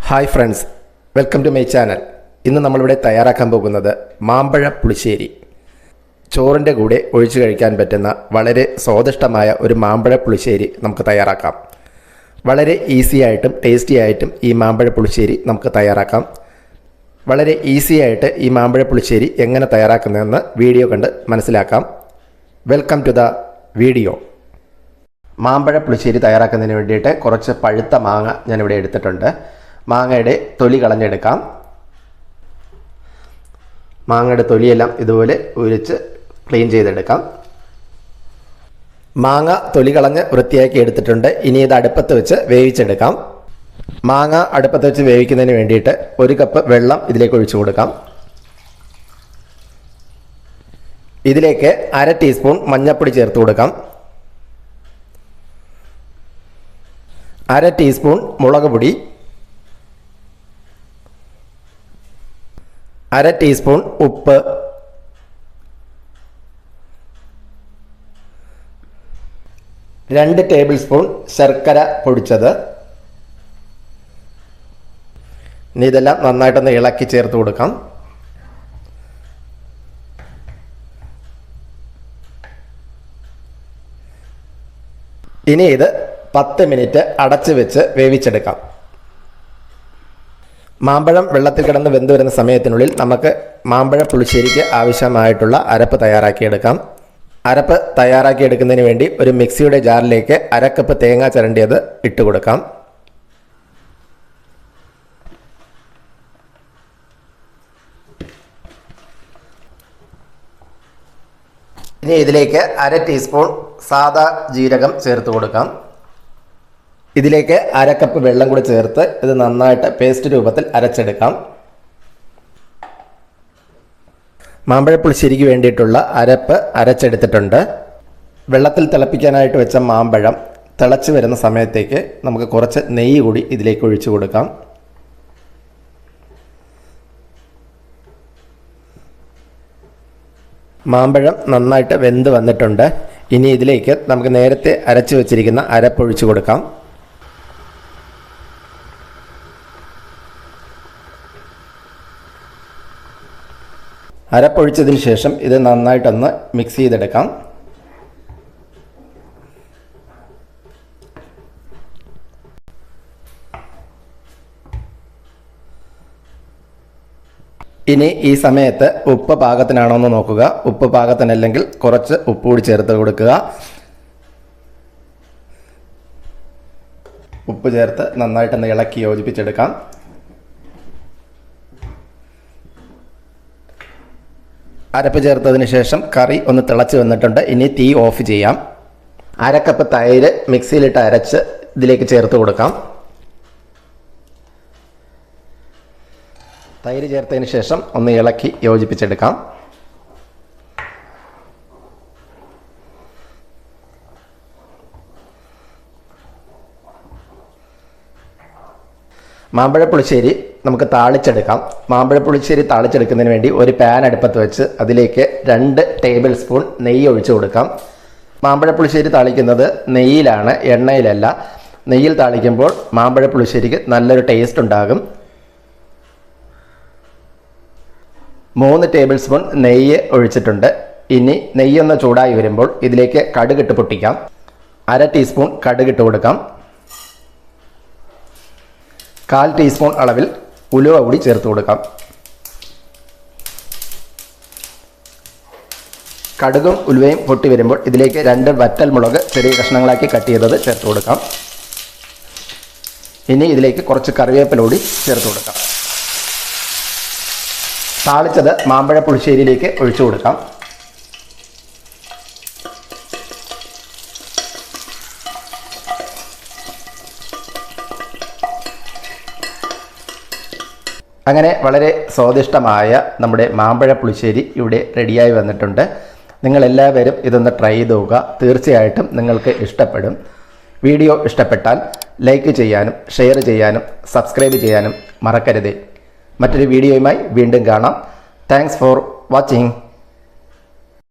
Hi friends, welcome to my channel. ഇന്ന് നമ്മളിവിടെ തയ്യാറാക്കാൻ പോകുന്നത് മാമ്പഴ പുളിശ്ശേരി. ചോറിൻ്റെ കൂടെ ഒഴിച്ചു കഴിക്കാൻ പറ്റുന്ന വളരെ സ്വാദിഷ്ടമായ ഒരു മാമ്പഴ പുളിശ്ശേരി നമുക്ക് തയ്യാറാക്കാം. വളരെ ഈസി ആയിട്ടും ടേസ്റ്റി ആയിട്ടും ഈ മാമ്പഴ പുളിശ്ശേരി നമുക്ക് തയ്യാറാക്കാം. വളരെ ഈസി ആയിട്ട് ഈ മാമ്പഴ പുളിശ്ശേരി എങ്ങനെ തയ്യാറാക്കുന്നതെന്ന് വീഡിയോ കണ്ട് മനസ്സിലാക്കാം. Welcome to the video. മാമ്പഴ പുളിശ്ശേരി തയ്യാറാക്കുന്നതിന് വേണ്ടിയിട്ട് കുറച്ച് പഴുത്ത മാങ്ങ ഞാനിവിടെ എടുത്തിട്ടുണ്ട്. മാങ്ങയുടെ തൊലി കളഞ്ഞെടുക്കാം. മാങ്ങയുടെ തൊലിയെല്ലാം ഇതുപോലെ ഉരിച്ച് ക്ലീൻ ചെയ്തെടുക്കാം. മാങ്ങ തൊലി കളഞ്ഞ് വൃത്തിയാക്കി എടുത്തിട്ടുണ്ട്. ഇനി ഇത് അടുപ്പത്ത് വെച്ച് വേവിച്ചെടുക്കാം. മാങ്ങ അടുപ്പത്ത് വെച്ച് വേവിക്കുന്നതിന് വേണ്ടിയിട്ട് 1 കപ്പ് വെള്ളം ഇതിലേക്ക് ഒഴിച്ചു കൊടുക്കാം. ഇതിലേക്ക് 1/2 ടീസ്പൂൺ മഞ്ഞൾപ്പൊടി ചേർത്ത് കൊടുക്കാം. 1/2 ടീസ്പൂൺ മുളക് പൊടി, 1/2 ടീസ്പൂൺ ഉപ്പ്, 2 ടേബിൾ സ്പൂൺ ശർക്കര പൊടിച്ചത്. ഇനി ഇതെല്ലാം നന്നായിട്ടൊന്ന് ഇളക്കി ചേർത്ത് കൊടുക്കാം. ഇനി ഇത് 10 മിനിറ്റ് അടച്ചു വെച്ച് വേവിച്ചെടുക്കാം. മാമ്പഴം വെള്ളത്തിൽ കിടന്ന് വെന്ത് വരുന്ന സമയത്തിനുള്ളിൽ നമുക്ക് മാമ്പഴ പുളിശ്ശേരിക്ക് ആവശ്യമായിട്ടുള്ള അരപ്പ് തയ്യാറാക്കിയെടുക്കാം. അരപ്പ് തയ്യാറാക്കിയെടുക്കുന്നതിന് വേണ്ടി ഒരു മിക്സിയുടെ ജാറിലേക്ക് 1/2 കപ്പ് തേങ്ങ ചിരണ്ടിയത് ഇട്ട് കൊടുക്കാം. ഇനി ഇതിലേക്ക് 1/2 ടീസ്പൂൺ സാദാ ജീരകം ചേർത്ത് കൊടുക്കാം. ഇതിലേക്ക് 1/2 കപ്പ് വെള്ളം കൂടി ചേർത്ത് ഇത് നന്നായിട്ട് പേസ്റ്റ് രൂപത്തിൽ അരച്ചെടുക്കാം. മാമ്പഴ പുളിശ്ശേരിക്ക് വേണ്ടിയിട്ടുള്ള അരപ്പ് അരച്ചെടുത്തിട്ടുണ്ട്. വെള്ളത്തിൽ തിളപ്പിക്കാനായിട്ട് വെച്ച മാമ്പഴം തിളച്ച് വരുന്ന സമയത്തേക്ക് നമുക്ക് കുറച്ച് നെയ്യ് കൂടി ഇതിലേക്ക് ഒഴിച്ചു കൊടുക്കാം. മാമ്പഴം നന്നായിട്ട് വെന്ത് വന്നിട്ടുണ്ട്. ഇനി ഇതിലേക്ക് നമുക്ക് നേരത്തെ അരച്ചു വച്ചിരിക്കുന്ന അരപ്പ് ഒഴിച്ചു കൊടുക്കാം. അരപ്പൊഴിച്ചതിന് ശേഷം ഇത് നന്നായിട്ടൊന്ന് മിക്സ് ചെയ്തെടുക്കാം. ഇനി ഈ സമയത്ത് ഉപ്പ് പാകത്തിനാണോ എന്ന് നോക്കുക. ഉപ്പ് പാകത്തിനല്ലെങ്കിൽ കുറച്ച് ഉപ്പ് കൂടി ചേർത്ത് കൊടുക്കുക. ഉപ്പ് ചേർത്ത് നന്നായിട്ടൊന്ന് ഇളക്കി യോജിപ്പിച്ചെടുക്കാം. അരപ്പ് ചേർത്തതിന് ശേഷം കറി ഒന്ന് തിളച്ച് വന്നിട്ടുണ്ട്. ഇനി തീ ഓഫ് ചെയ്യാം. 1/2 കപ്പ് തൈര് മിക്സിയിലിട്ട് അരച്ച് ഇതിലേക്ക് ചേർത്ത് കൊടുക്കാം. തൈര് ചേർത്തതിന് ശേഷം ഒന്ന് ഇളക്കി യോജിപ്പിച്ചെടുക്കാം. മാമ്പഴ പുളിശ്ശേരി നമുക്ക് താളിച്ചെടുക്കാം. മാമ്പഴ പുളിശ്ശേരി താളിച്ചെടുക്കുന്നതിന് വേണ്ടി ഒരു പാൻ അടുപ്പത്ത് വെച്ച് അതിലേക്ക് 2 ടേബിൾ സ്പൂൺ നെയ്യ് ഒഴിച്ചു കൊടുക്കാം. മാമ്പഴ പുളിശ്ശേരി താളിക്കുന്നത് നെയ്യിലാണ്, എണ്ണയിലല്ല. നെയ്യിൽ താളിക്കുമ്പോൾ മാമ്പഴ പുളിശ്ശേരിക്ക് നല്ലൊരു ടേസ്റ്റ് ഉണ്ടാകും. 3 ടേബിൾ സ്പൂൺ നെയ്യ് ഒഴിച്ചിട്ടുണ്ട്. ഇനി നെയ്യൊന്ന് ചൂടായി വരുമ്പോൾ ഇതിലേക്ക് കടുകിട്ട് പൊട്ടിക്കാം. 1/2 ടീസ്പൂൺ കടുകിട്ട് കൊടുക്കാം. 1/4 ടീസ്പൂൺ അളവിൽ ഉലുവ കൂടി ചേർത്ത് കൊടുക്കാം. കടുകും ഉലുവയും പൊട്ടി വരുമ്പോൾ ഇതിലേക്ക് 2 വറ്റൽ മുളക് ചെറിയ കഷ്ണങ്ങളാക്കി കട്ട് ചെയ്തത് ചേർത്ത് കൊടുക്കാം. ഇനി ഇതിലേക്ക് കുറച്ച് കറിവേപ്പില കൂടി ചേർത്ത് കൊടുക്കാം. താളിച്ചത് മാമ്പഴ പുളിശ്ശേരിയിലേക്ക് ഒഴിച്ചു കൊടുക്കാം. അങ്ങനെ വളരെ സ്വാദിഷ്ടമായ നമ്മുടെ മാമ്പഴ പുളിശ്ശേരി ഇവിടെ റെഡിയായി വന്നിട്ടുണ്ട്. നിങ്ങളെല്ലാവരും ഇതൊന്ന് ട്രൈ ചെയ്ത് നോക്കുക. തീർച്ചയായിട്ടും നിങ്ങൾക്ക് ഇഷ്ടപ്പെടും. വീഡിയോ ഇഷ്ടപ്പെട്ടാൽ ലൈക്ക് ചെയ്യാനും ഷെയർ ചെയ്യാനും സബ്സ്ക്രൈബ് ചെയ്യാനും മറക്കരുത്. മറ്റൊരു വീഡിയോയുമായി വീണ്ടും കാണാം. Thanks for watching.